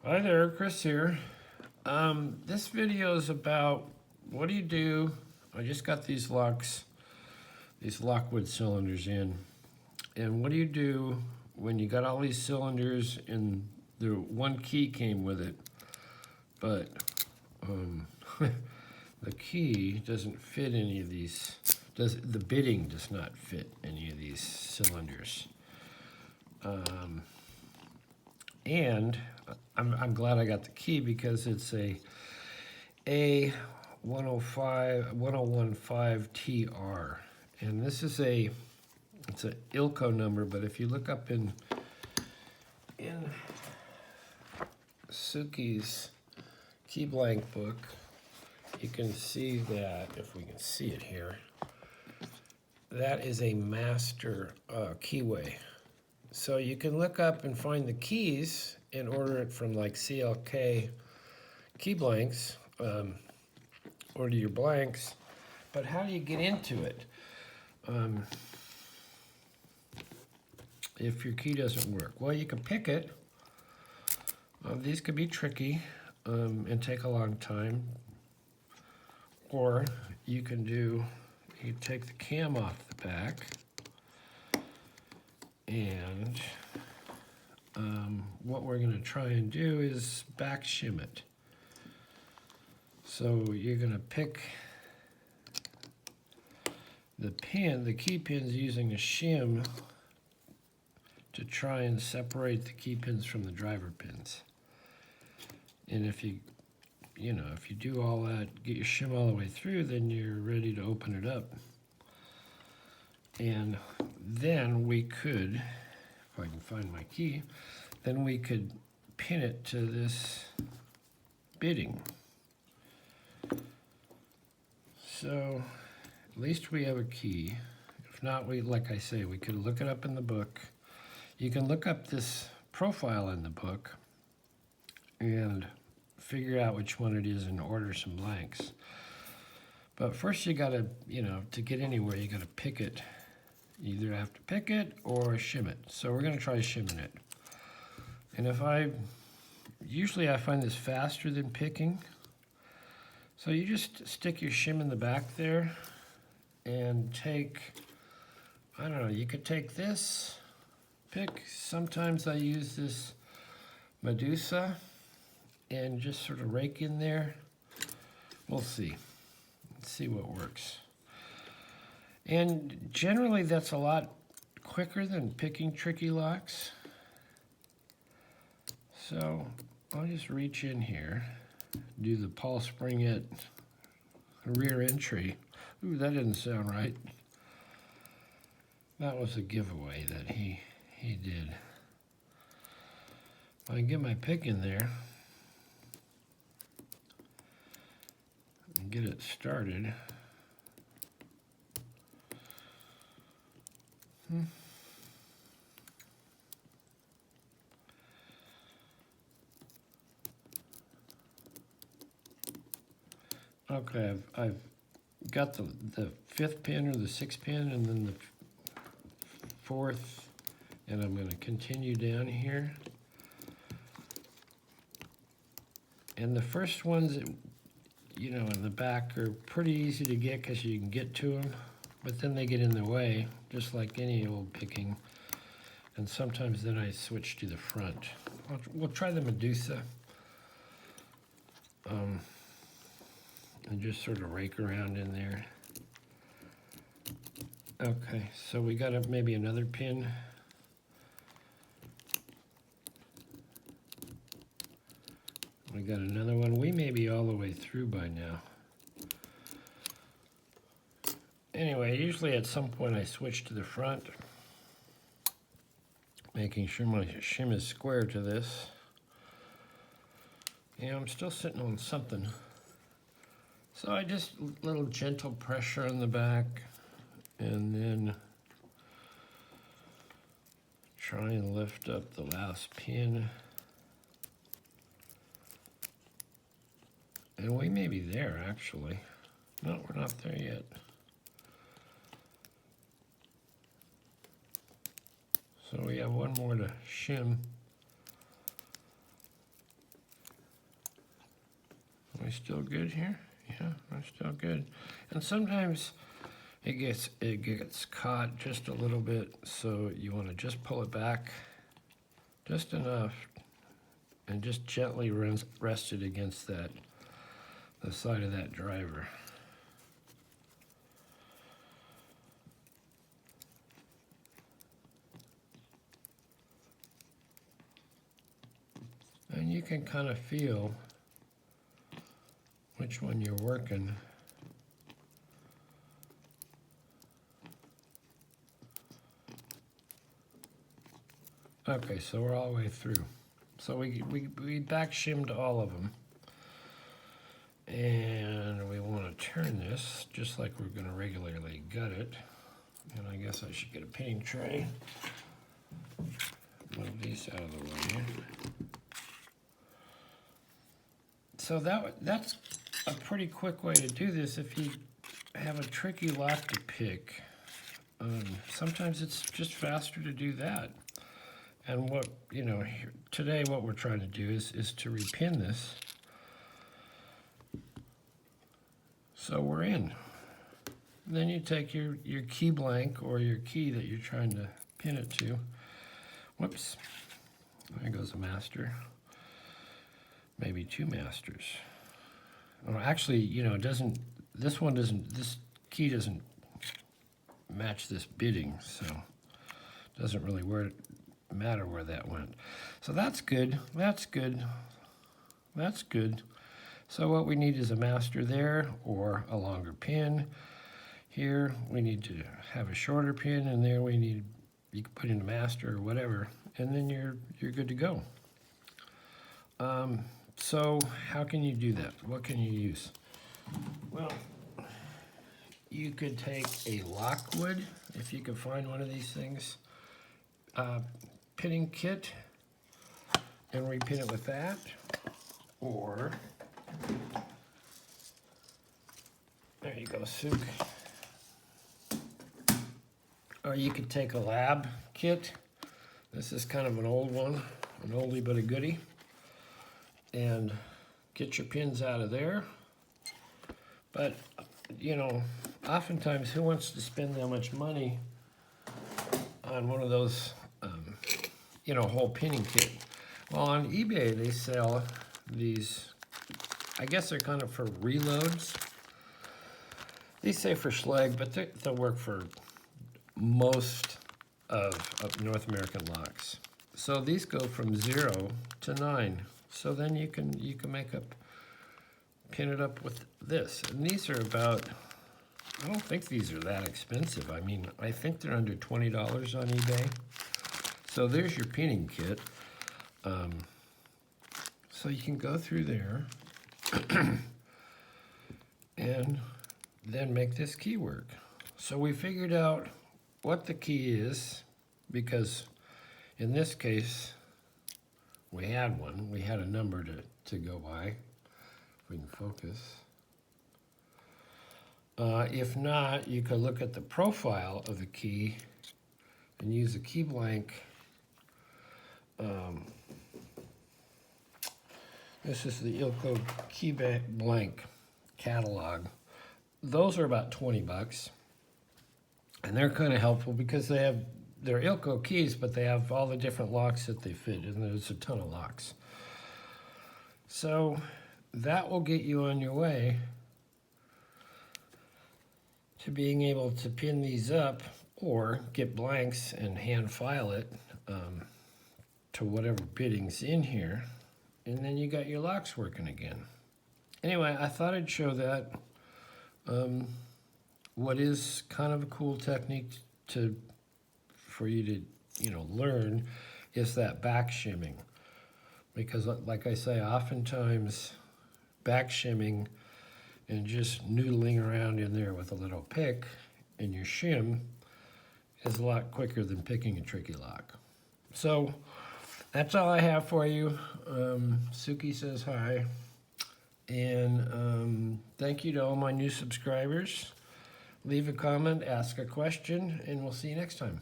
Hi there, Chris here. This video is about what do you do? I just got these Lockwood cylinders in, and what do you do when you got all these cylinders and the one key came with it, but the key doesn't fit any of these. The bitting does not fit any of these cylinders. And I'm glad I got the key because it's a A1015TR, and this is it's an ILCO number. But if you look up in Suki's key blank book, you can see that, if we can see it here, that is a master keyway. So you can look up and find the keys and order it from like CLK key blanks, order your blanks. But how do you get into it if your key doesn't work? Well, you can pick it. These could be tricky and take a long time. Or you take the cam off the back, and what we're going to try and do is back shim it. So you're going to pick the key pins using a shim to try and separate the key pins from the driver pins. And if you do all that, get your shim all the way through, then you're ready to open it up. And then we could, if I can find my key, then we could pin it to this bitting. So at least we have a key. If not, like I say, we could look it up in the book. You can look up this profile in the book and figure out which one it is and order some blanks. But first you gotta, to get anywhere, you gotta pick it. You either have to pick it or shim it. So we're gonna try shimming it. And usually I find this faster than picking. So you just stick your shim in the back there and take, I don't know, you could take this pick. Sometimes I use this Medusa and just sort of rake in there. We'll see. Let's see what works. And generally that's a lot quicker than picking tricky locks. So I'll just reach in here, do the Paul Springett rear entry. Ooh, that didn't sound right. That was a giveaway that he did. If I can get my pick in there and get it started. Okay, I've got the fifth pin or the sixth pin, and then the fourth, and I'm going to continue down here. And the first ones, in the back are pretty easy to get because you can get to them, but then they get in the way, just like any old picking. And sometimes then I switch to the front. We'll try the Medusa. And just sort of rake around in there. Okay, so we got maybe another pin. We got another one. We may be all the way through by now. Anyway, usually at some point I switch to the front, making sure my shim is square to this. Yeah, I'm still sitting on something. So I just little gentle pressure on the back, and then try and lift up the last pin. And we may be there, actually. No, we're not there yet. So we have one more to shim. we still good here? Yeah, we're still good. And sometimes it gets caught just a little bit, so you want to just pull it back just enough and just gently rest it against the side of that driver. And you can kind of feel which one you're working. Okay, so we're all the way through. So we back shimmed all of them. And we want to turn this just like we're going to regularly gut it. And I guess I should get a painting tray. Move these out of the way. So that's a pretty quick way to do this. If you have a tricky lock to pick, sometimes it's just faster to do that. And what, today what we're trying to do is to repin this. So we're in. Then you take your key blank or your key that you're trying to pin it to. Whoops. There goes a master. Maybe two masters. Well, actually, this key doesn't match this bidding, so it doesn't really matter where that went. So that's good, that's good, that's good. So what we need is a master there or a longer pin. Here we need to have a shorter pin, and there you can put in a master or whatever, and then you're good to go. So how can you do that? What can you use? Well, you could take a lockwood, if you could find one of these things, pinning kit, and repin it with that, or there you go, Sook. Or you could take a lab kit. This is kind of an old one, an oldie but a goodie. And get your pins out of there. But, oftentimes who wants to spend that much money on one of those, whole pinning kit? Well, on eBay they sell these, I guess they're kind of for reloads. These say for Schlegg, but they'll work for most of North American locks. So these go from 0 to 9. So then you can pin it up with this. And these are about, I don't think these are that expensive. I mean, I think they're under $20 on eBay. So there's your pinning kit. So you can go through there and then make this key work. So we figured out what the key is, because in this case, we had one. We had a number to go by, if we can focus. If not, you could look at the profile of the key and use a key blank. This is the Ilko key blank catalog. Those are about 20 bucks. And they're kind of helpful because they're Ilko keys, but they have all the different locks that they fit, and there's a ton of locks. So that will get you on your way to being able to pin these up or get blanks and hand file it to whatever bidding's in here, and then you got your locks working again. Anyway, I thought I'd show that. What is kind of a cool technique for you to learn is that back shimming, because like I say, oftentimes back shimming and just noodling around in there with a little pick and your shim is a lot quicker than picking a tricky lock. So that's all I have for you. Suki says hi, and thank you to all my new subscribers. Leave a comment, ask a question, and we'll see you next time.